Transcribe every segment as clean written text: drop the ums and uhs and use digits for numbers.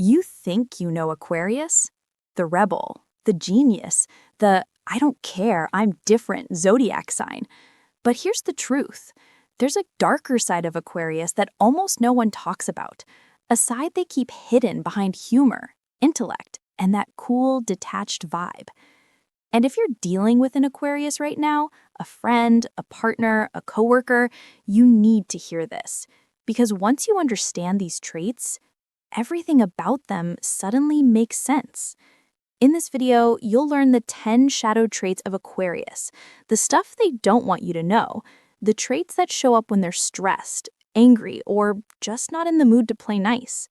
You think you know Aquarius? The rebel, the genius, the I don't care, I'm different Zodiac sign. But here's the truth. There's a darker side of Aquarius that almost no one talks about, a side they keep hidden behind humor, intellect, and that cool, detached vibe. And if you're dealing with an Aquarius right now, a friend, a partner, a coworker, you need to hear this. Because once you understand these traits, everything about them suddenly makes sense. In this video, you'll learn the 10 shadow traits of Aquarius, the stuff they don't want you to know, the traits that show up when they're stressed, angry, or just not in the mood to play nice.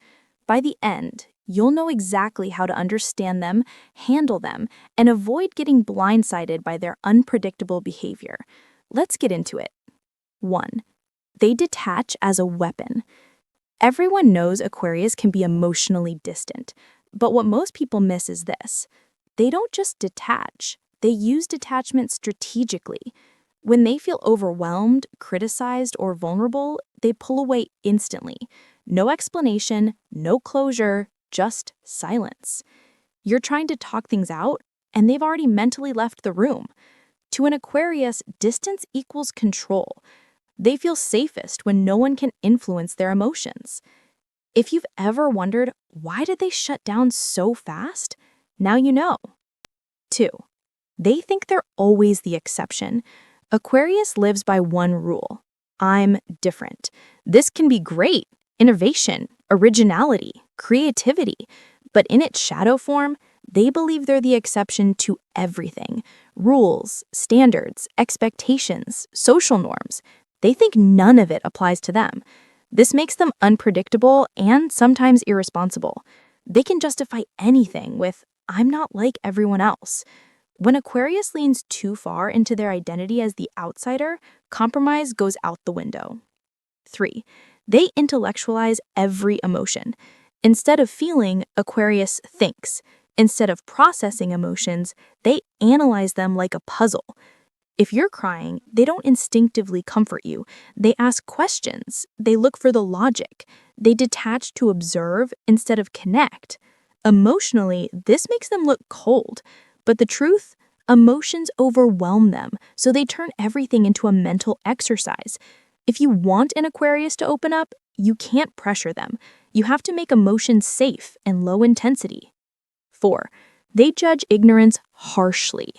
By the end, you'll know exactly how to understand them, handle them, and avoid getting blindsided by their unpredictable behavior. Let's get into it. 1. They detach as a weapon. Everyone knows Aquarius can be emotionally distant, but what most people miss is this. They don't just detach, they use detachment strategically. When they feel overwhelmed, criticized, or vulnerable, they pull away instantly. No explanation, no closure, just silence. You're trying to talk things out, and they've already mentally left the room. To an Aquarius, distance equals control. They feel safest when no one can influence their emotions. If you've ever wondered, why did they shut down so fast? Now you know. 2. They think they're always the exception. Aquarius lives by one rule. I'm different. This can be great, innovation, originality, creativity, but in its shadow form, they believe they're the exception to everything. Rules, standards, expectations, social norms. They think none of it applies to them. This makes them unpredictable and sometimes irresponsible. They can justify anything with, I'm not like everyone else. When Aquarius leans too far into their identity as the outsider, compromise goes out the window. 3. They intellectualize every emotion. Instead of feeling, Aquarius thinks. Instead of processing emotions, they analyze them like a puzzle. If you're crying, they don't instinctively comfort you. They ask questions. They look for the logic. They detach to observe instead of connect. Emotionally, this makes them look cold. But the truth, emotions overwhelm them, so they turn everything into a mental exercise. If you want an Aquarius to open up, you can't pressure them. You have to make emotions safe and low intensity. 4. They judge ignorance harshly.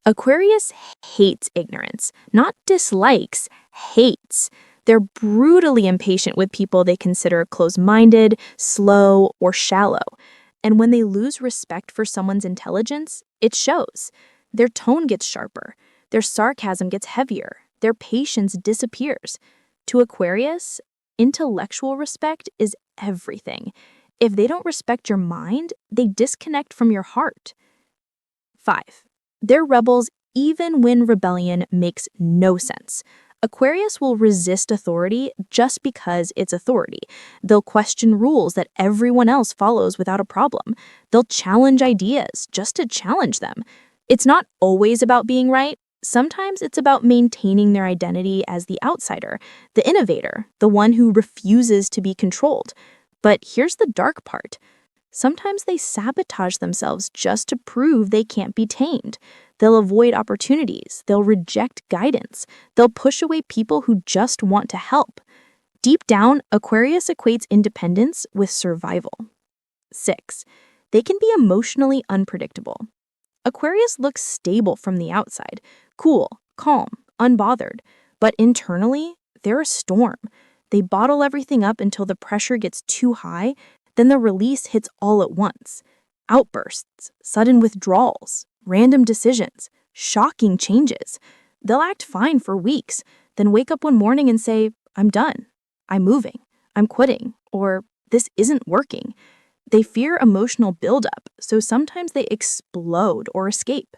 Aquarius hates ignorance, not dislikes, hates. They're brutally impatient with people they consider closed-minded, slow, or shallow. And when they lose respect for someone's intelligence, it shows. Their tone gets sharper, their sarcasm gets heavier, their patience disappears. To Aquarius, intellectual respect is everything. If they don't respect your mind, they disconnect from your heart. 5. They're rebels even when rebellion makes no sense. Aquarius will resist authority just because it's authority. They'll question rules that everyone else follows without a problem. They'll challenge ideas just to challenge them. It's not always about being right. Sometimes it's about maintaining their identity as the outsider, the innovator, the one who refuses to be controlled. But here's the dark part. Sometimes they sabotage themselves just to prove they can't be tamed. They'll avoid opportunities. They'll reject guidance. They'll push away people who just want to help. Deep down, Aquarius equates independence with survival. 6. They can be emotionally unpredictable. Aquarius looks stable from the outside, cool, calm, unbothered. But internally, they're a storm. They bottle everything up until the pressure gets too high. Then the release hits all at once. Outbursts, sudden withdrawals, random decisions, shocking changes. They'll act fine for weeks, then wake up one morning and say, I'm done, I'm moving, I'm quitting, or this isn't working. They fear emotional buildup, so sometimes they explode or escape.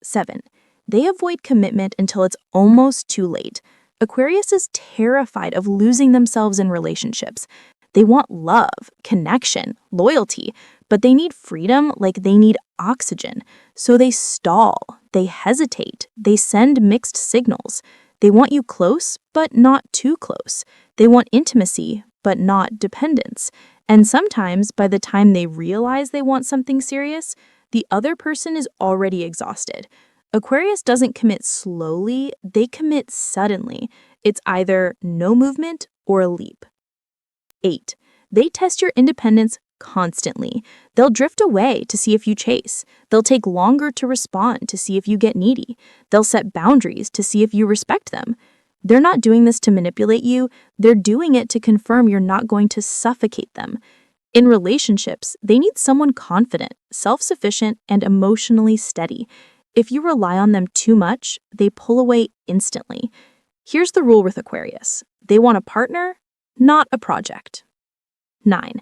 7. They avoid commitment until it's almost too late. Aquarius is terrified of losing themselves in relationships. They want love, connection, loyalty, but they need freedom like they need oxygen. So they stall, they hesitate, they send mixed signals. They want you close, but not too close. They want intimacy, but not dependence. And sometimes, by the time they realize they want something serious, the other person is already exhausted. Aquarius doesn't commit slowly, they commit suddenly. It's either no movement or a leap. 8. They test your independence constantly. They'll drift away to see if you chase. They'll take longer to respond to see if you get needy. They'll set boundaries to see if you respect them. They're not doing this to manipulate you, they're doing it to confirm you're not going to suffocate them. In relationships, they need someone confident, self-sufficient, and emotionally steady. If you rely on them too much, they pull away instantly. Here's the rule with Aquarius. They want a partner, not a project. 9.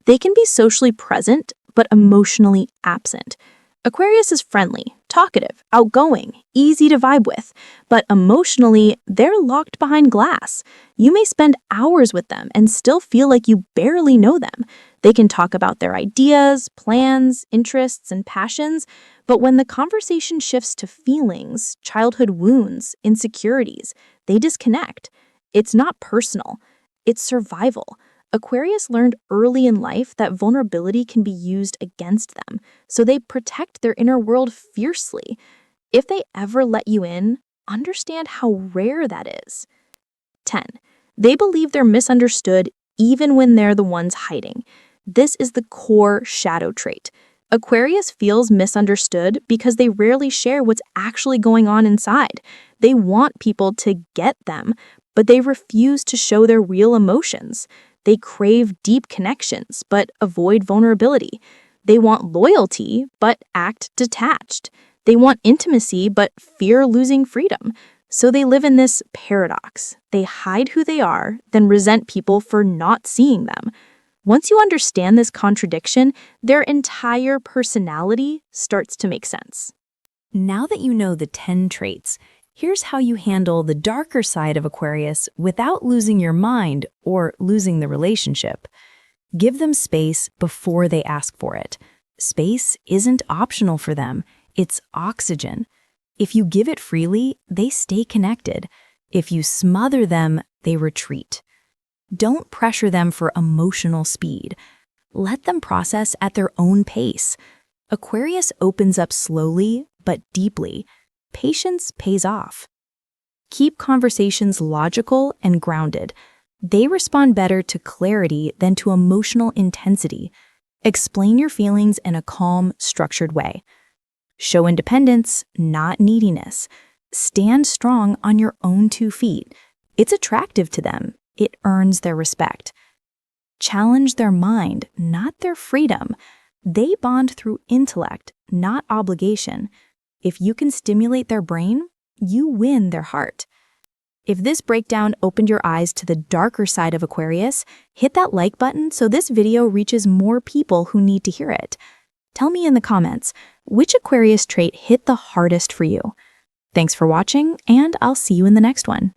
They can be socially present, but emotionally absent. Aquarius is friendly, talkative, outgoing, easy to vibe with, but emotionally, they're locked behind glass. You may spend hours with them and still feel like you barely know them. They can talk about their ideas, plans, interests, and passions, but when the conversation shifts to feelings, childhood wounds, insecurities, they disconnect. It's not personal, it's survival. Aquarius learned early in life that vulnerability can be used against them, so they protect their inner world fiercely. If they ever let you in, understand how rare that is. 10. They believe they're misunderstood even when they're the ones hiding. This is the core shadow trait. Aquarius feels misunderstood because they rarely share what's actually going on inside. They want people to get them, but they refuse to show their real emotions. They crave deep connections, but avoid vulnerability. They want loyalty, but act detached. They want intimacy, but fear losing freedom. So they live in this paradox. They hide who they are, then resent people for not seeing them. Once you understand this contradiction, their entire personality starts to make sense. Now that you know the 10 traits, here's how you handle the darker side of Aquarius without losing your mind or losing the relationship. Give them space before they ask for it. Space isn't optional for them, it's oxygen. If you give it freely, they stay connected. If you smother them, they retreat. Don't pressure them for emotional speed. Let them process at their own pace. Aquarius opens up slowly but deeply. Patience pays off. Keep conversations logical and grounded. They respond better to clarity than to emotional intensity. Explain your feelings in a calm, structured way. Show independence, not neediness. Stand strong on your own 2 feet. It's attractive to them. It earns their respect. Challenge their mind, not their freedom. They bond through intellect, not obligation. If you can stimulate their brain, you win their heart. If this breakdown opened your eyes to the darker side of Aquarius, hit that like button so this video reaches more people who need to hear it. Tell me in the comments, which Aquarius trait hit the hardest for you? Thanks for watching, and I'll see you in the next one.